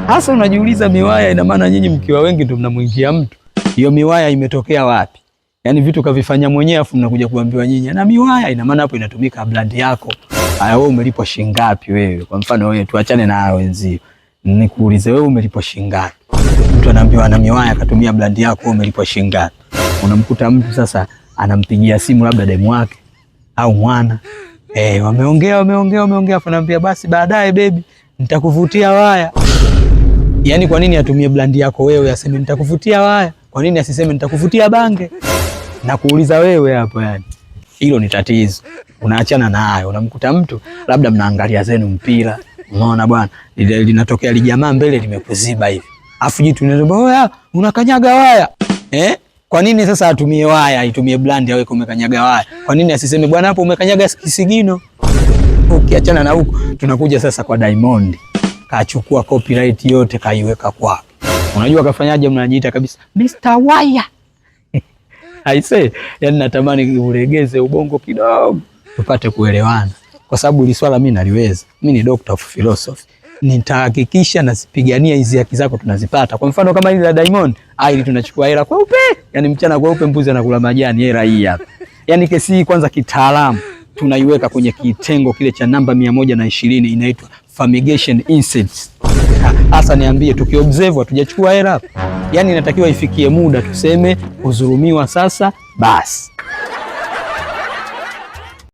Hasa unajiuliza miwaya, ina maana nyinyi mkiwa wengi ndio mnamuingia mtu. Hiyo miwaya imetokea wapi? Yaani vitu kavifanya mwenyewe afu mnakuja kuambiwa nyinyi na miwaya, ina maana hapo inatumika brand yako. Haya, wewe umelipwa shilingi ngapi wewe? Kwa mfano wewe, tuachane na hao wenzio. Nikuulize wewe, umelipwa shilingi ngapi? Mtu anaambiwa na miwaya akatumia brand yako, wewe umelipwa shilingi ngapi? Unamkuta mtu sasa anampigia simu labda demu wake au mwana. Wameongea afu anamwambia basi baadaye baby nitakuvutia waya. Yaani kwa nini atumie brand yako wewe aseme nitakuvutia waya? Kwa nini asiseme nitakuvutia bange? Na kuuliza wewe hapo yani. Hilo ni tatizo. Unaachana nayo. Unamkuta mtu labda mnaangalia zenu mpira. Unaona bwana, linatokea lijamaa mbele limekuziba hivi. Afu jitu linasema, "Oya, unakanyaga waya." Kwa nini sasa atumie waya, aitumie brand awe umekanyaga waya? Kwa nini asiseme bwana hapo umekanyaga kisigino? Ukiachana na huko, tunakuja sasa kwa Diamond. Kachukua copyright yote kaiweka kwake. Unajua kafanyaje? Mnajiita kabisa Mr. Wire. I say, yani natamani uregeze ubongo kidogo tupate kuelewana. Kwa sababu hili swala mimi naliweza. Mimi ni doctor of philosophy. Nitahakikisha nasipigania hizi haki zako tunazipata. Kwa mfano kama hili la Diamond, ili tunachukua hela kweupe. Yani mchana kweupe mbuzi anakula majani, hela hii hapa. Yani kesi hii kwanza kitaalamu tunaiweka kwenye kitengo kile cha namba 120 inaitwa fumigation incidents. Hasa niambie, tukiobserve hatujachukua hela. Yani inatakiwa ifikie muda tuseme udhulumiwa sasa basi.